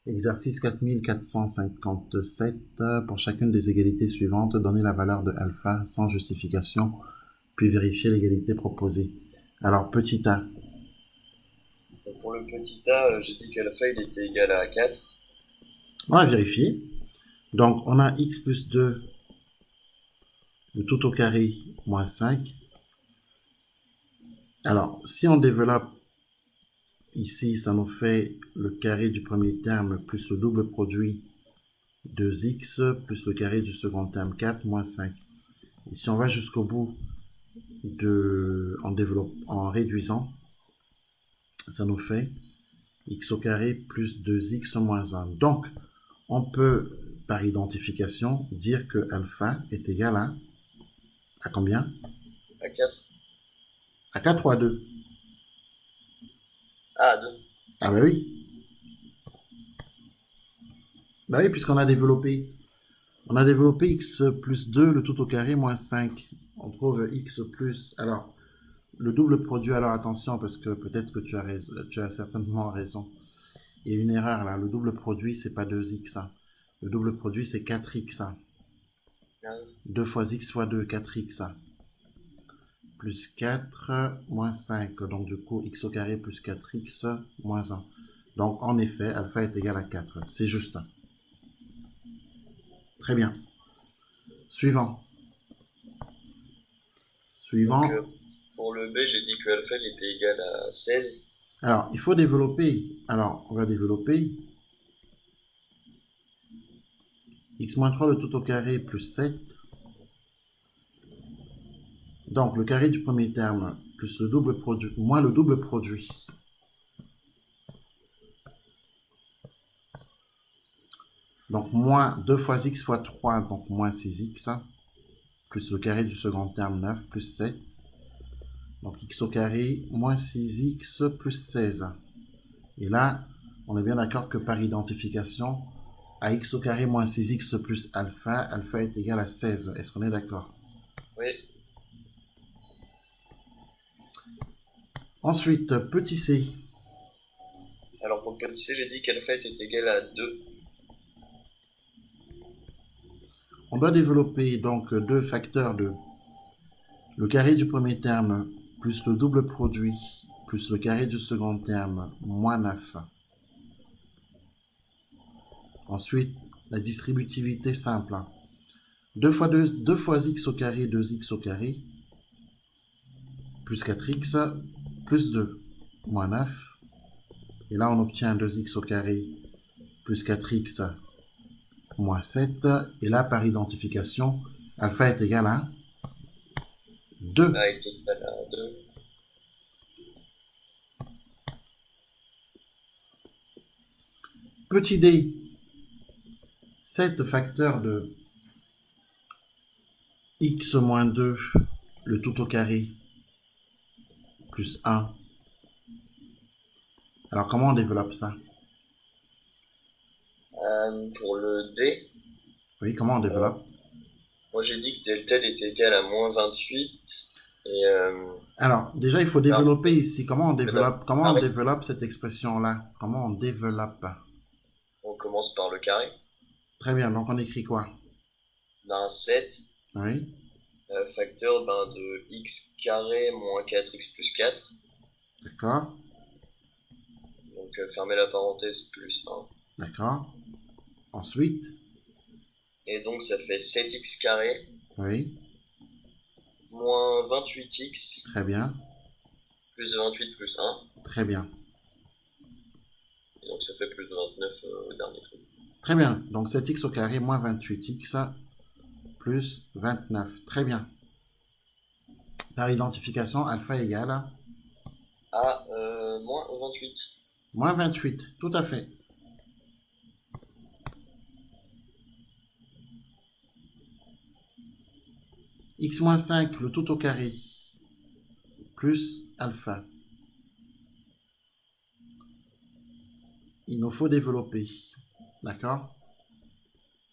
Exercice 4457. Pour chacune des égalités suivantes, donner la valeur de alpha sans justification, puis vérifier l'égalité proposée. Alors, petit a. Pour le petit a, j'ai dit qu'alpha il était égal à 4. On va vérifier. Donc, on a x plus 2, le tout au carré, moins 5. Alors, si on développe ici, ça nous fait le carré du premier terme plus le double produit 2x plus le carré du second terme 4 moins 5. Et si on va jusqu'au bout en réduisant, ça nous fait x au carré plus 2x moins 1. Donc, on peut, par identification, dire que alpha est égal à combien? À 4. À 4 ou à 2? Ah, à 2. Ah bah oui. Bah oui, puisqu'on a développé. On a développé x plus 2, le tout au carré, moins 5. On trouve x plus... Alors, le double produit, alors attention, parce que peut-être que tu as certainement raison. Il y a une erreur là. Le double produit, c'est pas 2x. Le double produit, c'est 4x. 2 fois x fois 2, 4x. Plus 4, moins 5. Donc du coup, x au carré plus 4x, moins 1. Donc en effet, alpha est égal à 4. C'est juste. Très bien. Suivant. Donc Suivant. pour le b, j'ai dit que alpha il était égal à 16. Alors, il faut développer. Alors, on va développer x moins 3 le tout au carré plus 7. Donc, le carré du premier terme plus le double produit, moins le double produit. Donc, moins 2 fois x fois 3, donc moins 6x. Plus le carré du second terme 9 plus 7. Donc, x au carré moins 6x plus 16. Et là, on est bien d'accord que par identification, à x au carré moins 6x plus alpha, alpha est égal à 16. Est-ce qu'on est d'accord? Oui. Ensuite, petit c. Alors pour le petit c, j'ai dit qu'alpha était égal à 2. On doit développer donc deux facteurs de le carré du premier terme plus le double produit plus le carré du second terme moins 9. Ensuite, la distributivité simple. 2 fois, 2 fois x au carré, 2x au carré, plus 4x, plus 2, moins 9. Et là, on obtient 2x au carré, plus 4x, moins 7. Et là, par identification, alpha est égal à 2. Ah, il était égal à 2. Petit d, 7 facteurs de x moins 2, le tout au carré, plus 1. Alors, comment on développe ça? Pour le d, Oui, comment on développe? moi j'ai dit que delta il était égal à moins 28. Et Alors, déjà, il faut alors, développer ici. Comment on pareil, développe cette expression-là? Comment on développe? on commence par le carré. Très bien, donc on écrit quoi? Ben 7 Oui, facteur de x carré moins 4x plus 4. d'accord, Donc fermer la parenthèse plus 1. d'accord. Ensuite, Et donc ça fait 7x carré oui, moins 28x très bien, plus 28 plus 1. très bien. Et donc ça fait plus 29 au dernier truc. Très bien, donc 7x au carré moins 28x plus 29. Très bien. Par identification, alpha égale À moins 28. moins 28. Tout à fait. X moins 5, le tout au carré, plus alpha. Il nous faut développer. D'accord?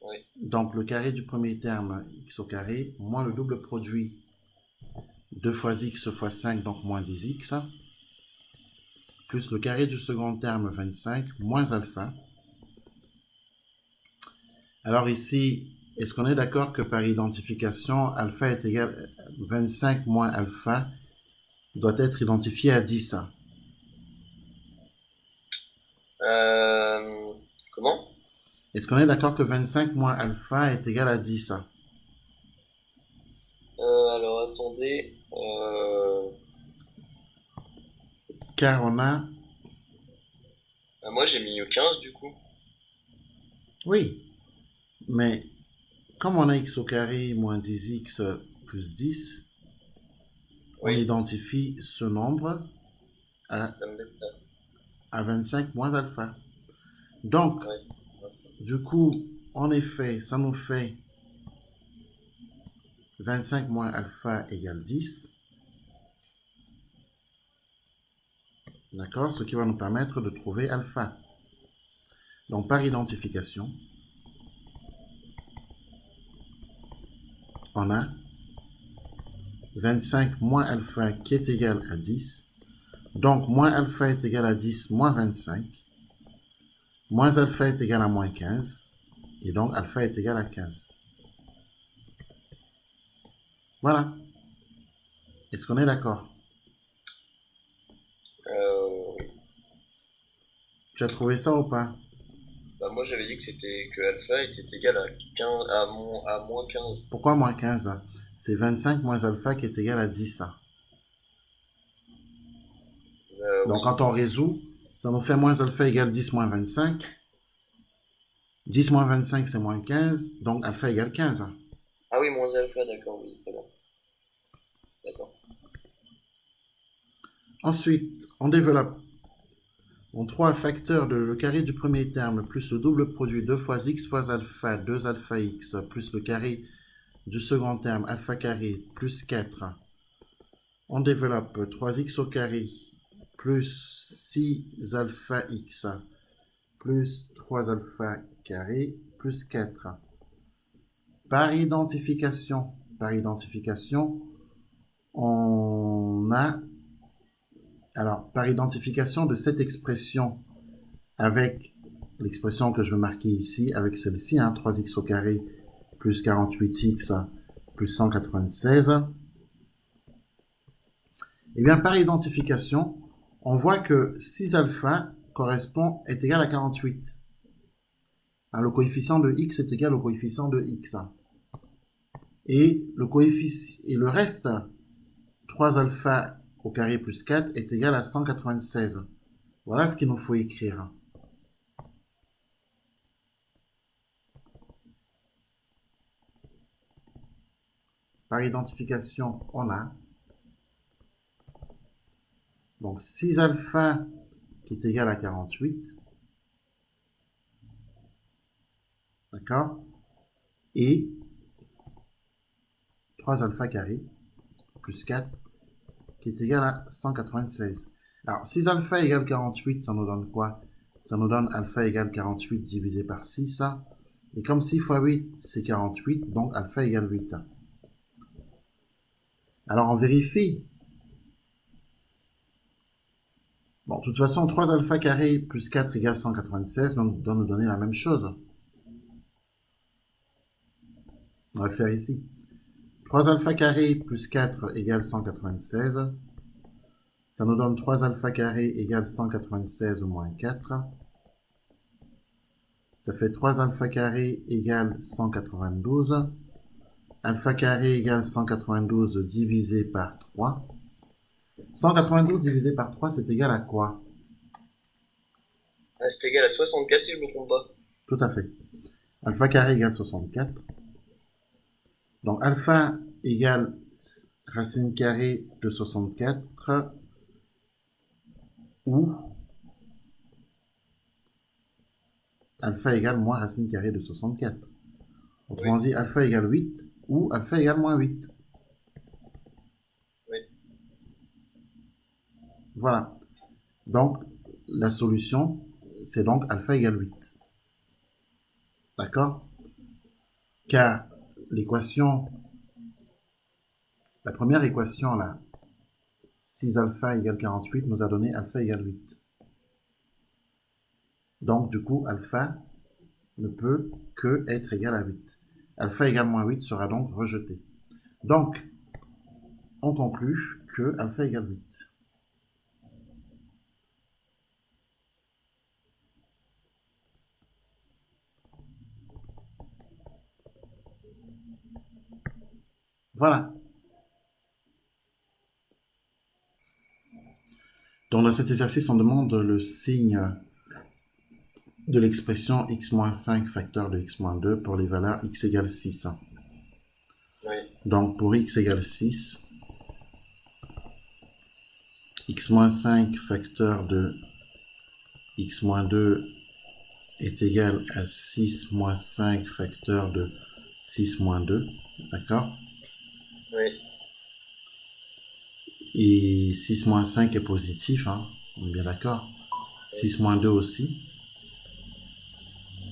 Oui. Donc le carré du premier terme, x au carré, moins le double produit 2 fois x fois 5, donc moins 10x, plus le carré du second terme, 25, moins alpha. Alors ici, est-ce qu'on est d'accord que par identification, alpha est égal à 25 moins alpha doit être identifié à 10? Euh, Comment? Est-ce qu'on est d'accord que 25 moins alpha est égal à 10? Alors attendez. Car on a... Moi j'ai mis 15 du coup. Oui, mais comme on a x au carré moins 10x plus 10, on Oui, identifie ce nombre à, ça me laisse là. à 25 moins alpha. Donc, Ouais. du coup, en effet, ça nous fait 25 moins alpha égale 10. D'accord? Ce qui va nous permettre de trouver alpha. Donc, par identification, on a 25 moins alpha qui est égal à 10. Donc, moins alpha est égal à 10 moins 25. Moins alpha est égal à moins 15. Et donc, alpha est égal à 15. Voilà. Est-ce qu'on est d'accord? Oui. Tu as trouvé ça ou pas? Bah, moi j'avais dit que c'était que alpha était égal à 15, à moins 15. Pourquoi moins 15? C'est 25 moins alpha qui est égal à 10. Donc, Oui. quand on résout, ça nous fait moins alpha égale 10 moins 25. 10 moins 25, c'est moins 15. Donc, alpha égale 15. Ah oui, moins alpha, d'accord, oui, très bien. D'accord. Ensuite, on développe en 3 facteurs de le carré du premier terme plus le double produit 2 fois x fois alpha, 2 alpha x, plus le carré du second terme alpha carré plus 4. On développe 3x au carré plus 6 alpha x plus 3 alpha carré plus 4. Par identification, on a, alors par identification de cette expression avec l'expression que je vais marquer ici, avec celle-ci, 3x au carré plus 48x plus 196, et bien par identification, on voit que 6 alpha est égal à 48. Le coefficient de x est égal au coefficient de x. Et le reste, 3 alpha au carré plus 4 est égal à 196. Voilà ce qu'il nous faut écrire. Par identification, on a donc 6 alpha qui est égal à 48. D'accord? Et 3 alpha carré plus 4 qui est égal à 196. Alors, 6 alpha égale 48, ça nous donne quoi? Ça nous donne alpha égale 48 divisé par 6. Et comme 6 fois 8, c'est 48, donc alpha égale 8. Alors, on vérifie. Bon, de toute façon, 3 alpha carré plus 4 égale 196, donc doit nous donner la même chose. On va le faire ici. 3 alpha carré plus 4 égale 196. Ça nous donne 3 alpha carré égale 196 moins 4. Ça fait 3 alpha carré égale 192. Alpha carré égale 192 divisé par 3. 192 divisé par 3, c'est égal à quoi? Ah, c'est égal à 64 si je me trompe pas. Tout à fait. Alpha carré égale 64. Donc alpha égale racine carrée de 64 ou alpha égale moins racine carrée de 64. Autrement Oui, dit, alpha égale 8 ou alpha égale moins 8. oui. Voilà. Donc, la solution, c'est donc alpha égale 8. D'accord? Car l'équation, la première équation là, 6 alpha égale 48 nous a donné alpha égale 8. Donc, du coup, alpha ne peut que être égal à 8. Alpha égale moins 8 sera donc rejeté. Donc, on conclut que alpha égale 8. Voilà. Donc, dans cet exercice, on demande le signe de l'expression x-5 facteur de x-2 pour les valeurs x égale 6. Oui. Donc, pour x égale 6, x-5 facteur de x-2 est égal à 6 moins 5 facteur de 6 moins 2. D'accord? Oui. Et 6 moins 5 est positif, hein? On est bien d'accord. 6 moins 2 aussi.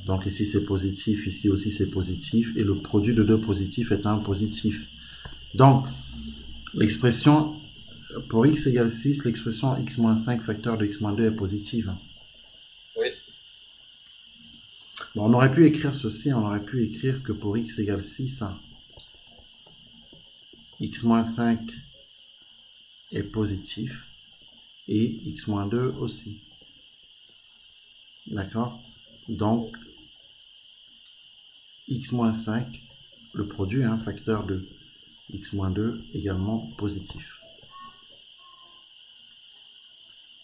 Donc ici c'est positif, ici aussi c'est positif. Et le produit de deux positifs est un positif. Donc, l'expression pour x égale 6, l'expression x moins 5 facteur de x moins 2 est positive. Oui. Bon, on aurait pu écrire ceci, on aurait pu écrire que pour x égale 6, x moins 5 est positif et x moins 2 aussi. D'accord? Donc, x moins 5, le produit, un facteur de x moins 2 également positif.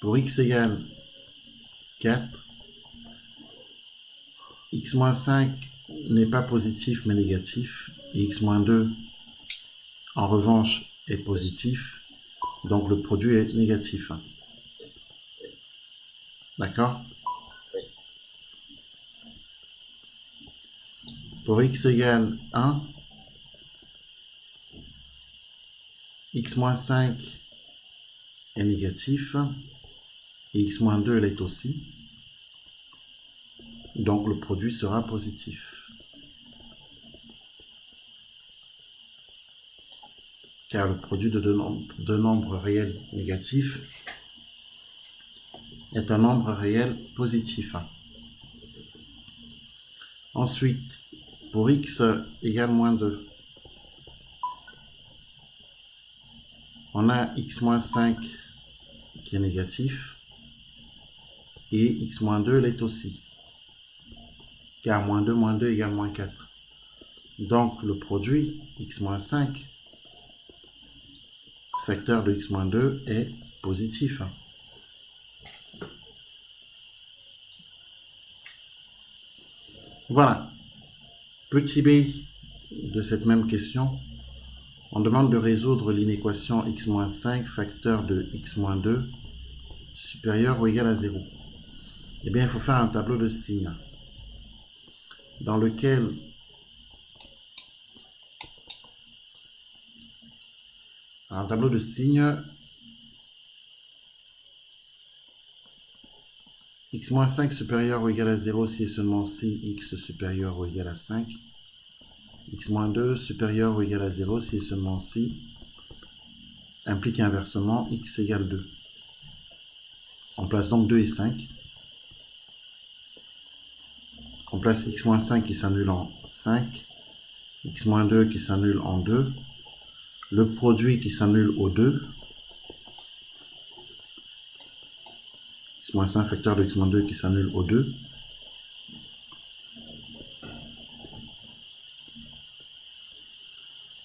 Pour x égale 4, x moins 5 n'est pas positif mais négatif, et x moins 2 en revanche est positif, donc le produit est négatif. D'accord? Oui. Pour x égale 1, x moins 5 est négatif, et x moins 2 l'est aussi, donc le produit sera positif. Car le produit de deux nombres réels négatifs est un nombre réel positif. Ensuite, pour x égale moins 2, on a x moins 5 qui est négatif et x moins 2 l'est aussi. Car moins 2 égale moins 4. Donc le produit x moins 5 facteur de x moins 2 est positif. Voilà. Petit b de cette même question, on demande de résoudre l'inéquation x moins 5 facteur de x moins 2 supérieur ou égal à 0. Eh bien, il faut faire un tableau de signes dans lequel x moins 5 supérieur ou égal à 0 si et seulement si x supérieur ou égal à 5. X moins 2 supérieur ou égal à 0 si et seulement si implique inversement x égale 2. On place donc 2 et 5. On place x moins 5 qui s'annule en 5. X moins 2 qui s'annule en 2. Le produit qui s'annule au 2. X moins 5 facteur de x moins 2 qui s'annule au 2.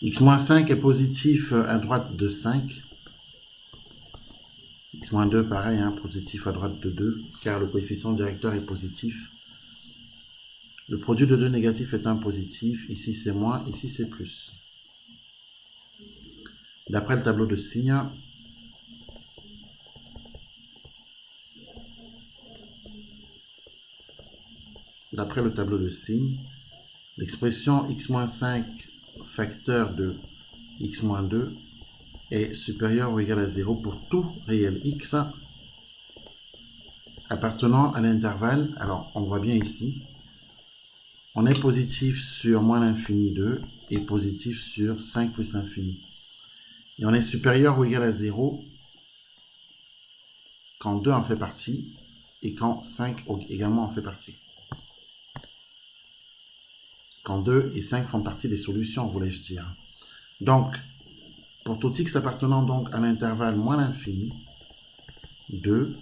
X moins 5 est positif à droite de 5. X moins 2 pareil, hein, positif à droite de 2, car le coefficient directeur est positif. Le produit de deux négatifs est un positif. Ici c'est moins, ici c'est plus. D'après le tableau de signes, l'expression x-5 facteur de x-2 est supérieur ou égal à 0 pour tout réel x appartenant à l'intervalle. Alors, on voit bien ici, on est positif sur moins l'infini 2 et positif sur 5 plus l'infini. Et on est supérieur ou égal à 0 quand 2 en fait partie et quand 5 également en fait partie. quand 2 et 5 font partie des solutions, voulais-je dire. Donc, pour tout x appartenant donc à l'intervalle moins l'infini, 2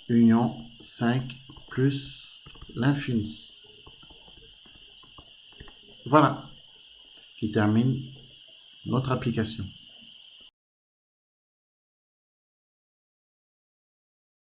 union 5 plus l'infini. Voilà qui termine notre application.